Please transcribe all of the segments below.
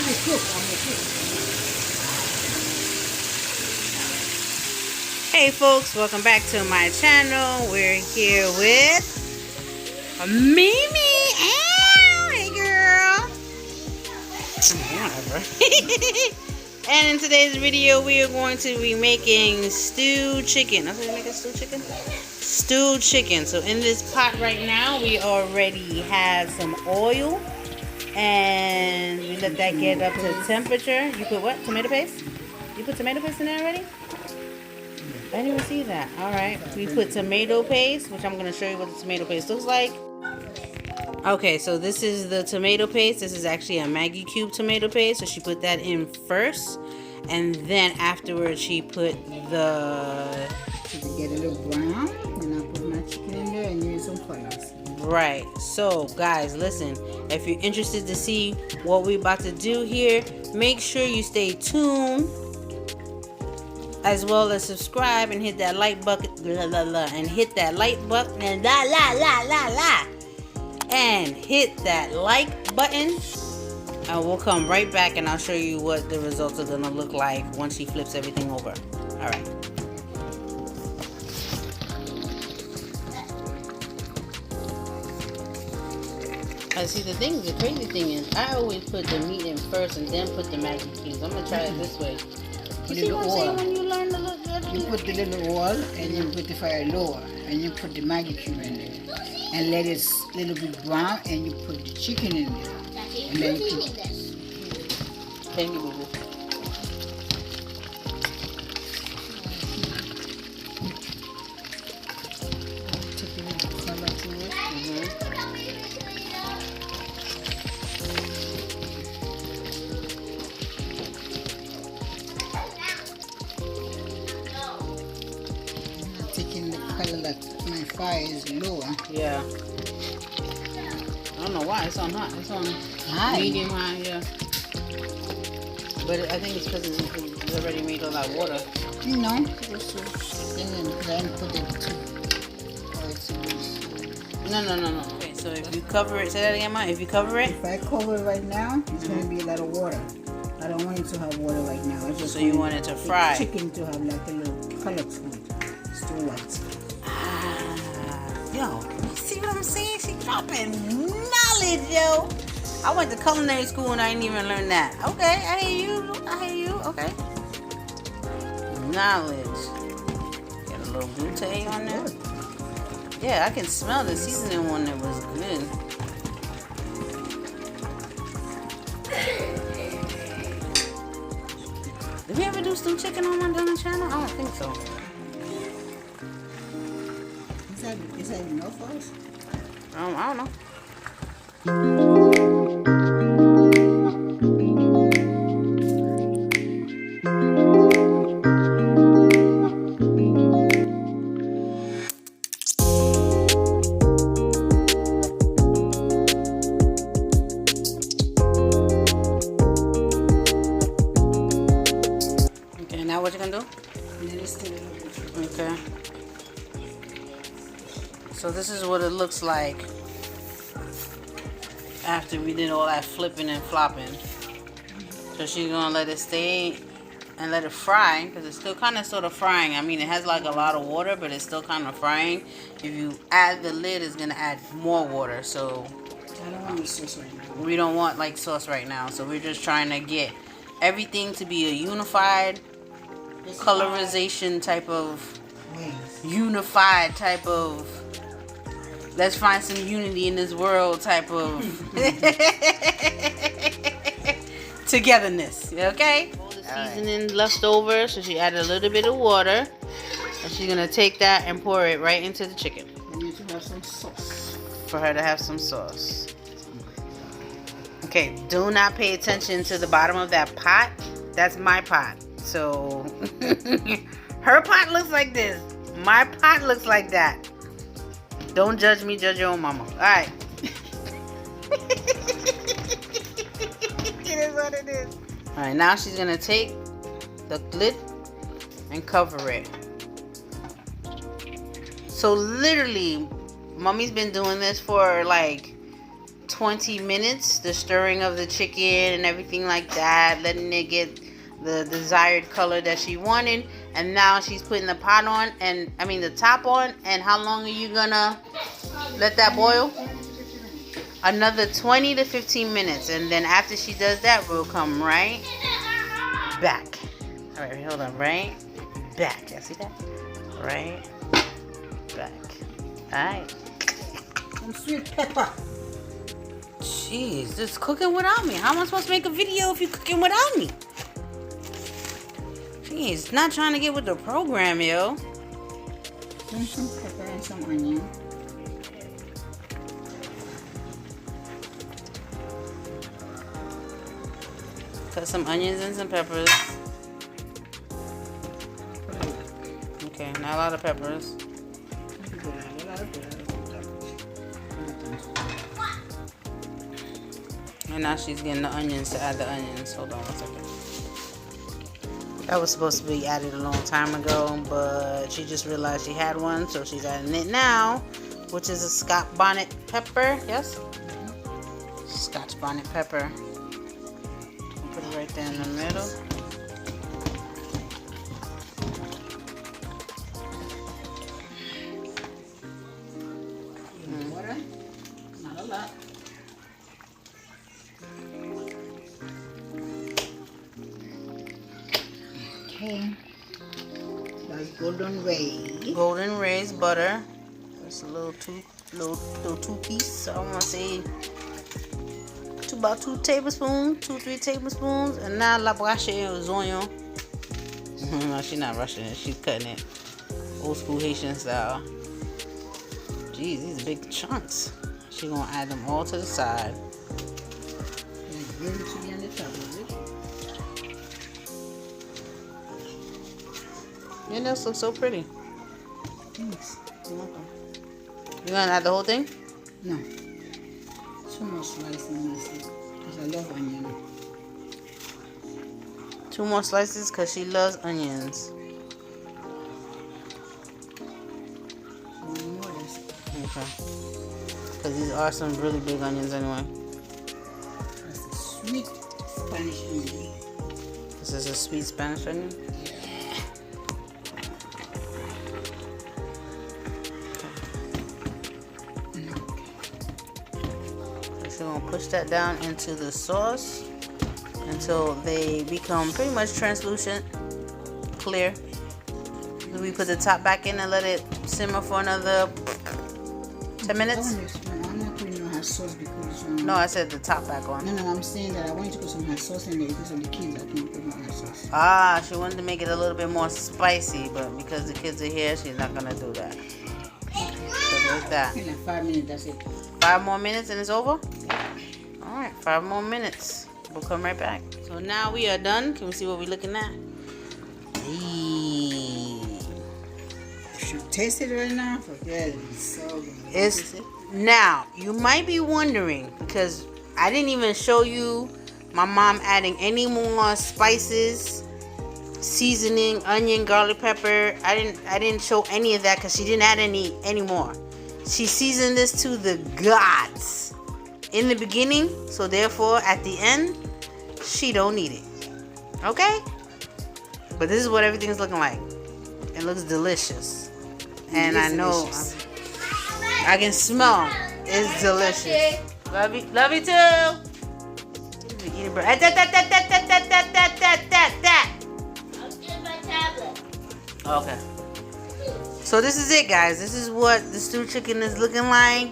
Hey folks, welcome back to my channel. We're here with Mimi. Ow, hey girl. Whatever. And in today's video, we are going to be making stewed chicken. That's what we're making, stewed chicken? Stewed chicken. So in this pot right now, we already have some oil. And we let that get up to temperature. You put what? Tomato paste? You put tomato paste in there already? I didn't even see that. Alright. We put tomato paste, which I'm going to show you what the tomato paste looks like. Okay, so this is the tomato paste. This is actually a Maggie cube tomato paste. So she put that in first. And then afterwards she put the... To get a little brown. And I put my chicken in there and use some colors. Right. So guys, listen. If you're interested to see what we're about to do here, make sure you stay tuned. As well as subscribe and hit that like button. And hit that like button. And and hit that like button, and we'll come right back and I'll show you what the results are gonna look like once she flips everything over. All right. See, the crazy thing is, I always put the meat in first and then put the Maggie cubes. I'm gonna try it this way. You see what I'm saying when you learn to look good? You put the little oil and you put the fire lower and you put the Maggie cube in there and let it a little bit brown and you put the chicken in there. And then you put Thank you, boo boo. taking the color that my fire is lower. Yeah. I don't know why it's on hot. It's on High. medium high, yeah. But I think it's because it's already made all that water. You know, just to then put it to. No. Okay, so if you cover it, say that again, Ma. If you cover it. If I cover it right now, it's going to be a lot of water. I don't want it to have water right now. I just So you want it to fry. Chicken to have like a little color to it. It's too white. Yo, you see what I'm saying? She dropping knowledge, yo. I went to culinary school and I didn't even learn that. Okay, I hear you. Okay. Knowledge. Got a little gluten on there. Yeah, I can smell the seasoning one that was good. Did we ever do stewed chicken on the channel? I don't think so. Is that enough for us? I don't know. Okay, now what you gonna do? Okay. So this is what it looks like after we did all that flipping and flopping. So she's gonna let it stay and let it fry because it's still kind of sort of frying. I mean, it has like a lot of water, but it's still kind of frying. If you add the lid, it's gonna add more water. So I don't want the sauce right now. we don't want like sauce right now. So we're just trying to get everything to be a unified colorization type of let's find some unity in this world type of togetherness. Okay? All the seasoning left over, so she added a little bit of water. And she's gonna take that and pour it right into the chicken. I need to have some sauce. For her to have some sauce. Okay, do not pay attention to the bottom of that pot. That's my pot. So her pot looks like this. My pot looks like that. Don't judge me, judge your own mama. Alright. It is what it is. Alright, now she's gonna take the lid and cover it. So literally, Mommy's been doing this for like 20 minutes, the stirring of the chicken and everything like that, letting it get the desired color that she wanted. And now she's putting the pot on, and I mean the top on. And how long are you gonna let that boil? Another 20 to 15 minutes. And then after she does that, we'll come right back. All right, hold on, right back. You see that? Right back. All right. Some sweet pepper. Jeez, just cooking without me. How am I supposed to make a video if you're cooking without me? Jeez, not trying to get with the program, yo. Some pepper and some onion. Cut some onions and some peppers. Okay, not a lot of peppers. And now she's getting the onions to add the onions. Hold on 1 second. That was supposed to be added a long time ago, but she just realized she had one, so she's adding it now, which is a Scotch bonnet pepper. Yes? Scotch bonnet pepper. Put it right there in the middle. Water. Not a lot. Okay. That's golden ray. Golden raised butter. That's a little two piece. I want to say about 2 tablespoons, 2-3 tablespoons. And now la broche aux oignons. No, she's not rushing it. She's cutting it old school Haitian style. Jeez, these big chunks. She's gonna add them all to the side. Your nails look so pretty. Thanks. You're welcome. You gonna add the whole thing? No. Too much slicing because I love onion. 2 more slices because she loves onions. One more. That's it. Okay. Because these are some really big onions anyway. That's a sweet Spanish onion. This is a sweet Spanish onion. So we're gonna push that down into the sauce until they become pretty much translucent, clear. Then we put the top back in and let it simmer for another 10 minutes. I'm not putting no hot sauce because No, I said the top back on. No, I'm saying that I wanted to put some hot sauce in there because of the kids. I can't put no hot sauce. Ah, she wanted to make it a little bit more spicy, but because the kids are here, she's not gonna do that. So there's that. In like 5 minutes, that's it. 5 more minutes and it's over? Alright, 5 more minutes. We'll come right back. So now we are done. Can we see what we're looking at? Eee. You should taste it right now. Forget it. It's so good. It's now you might be wondering because I didn't even show you my mom adding any more spices, seasoning, onion, garlic, pepper. I didn't show any of that because she didn't add any more. She seasoned this to the gods in the beginning, so therefore at the end she don't need it. Okay? But this is what everything's looking like. It looks delicious. And I know I can smell it's delicious. Love you too. Eat it, bro. I'll get my tablet. Okay. So this is it, guys. This is what the stewed chicken is looking like.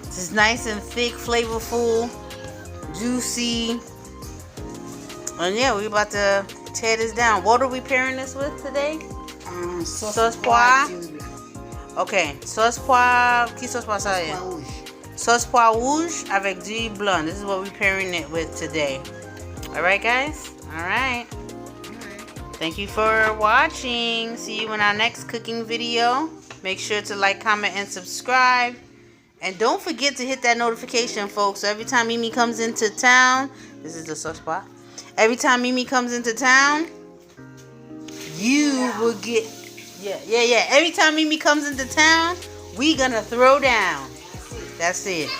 This is nice and thick, flavorful, juicy. And yeah, we're about to tear this down. What are we pairing this with today? Sauce poire. Okay, sauce poire. Qui sauce poire ça est? Sauce poire rouge avec du blanc. This is what we're pairing it with today. Alright, guys? Alright. Thank you for watching. See you in our next cooking video. Make sure to like, comment, and subscribe. And don't forget to hit that notification, folks. So every time Mimi comes into town, this is the sauce poire. Every time Mimi comes into town, you will get... Yeah. Every time Mimi comes into town, We gonna throw down. That's it.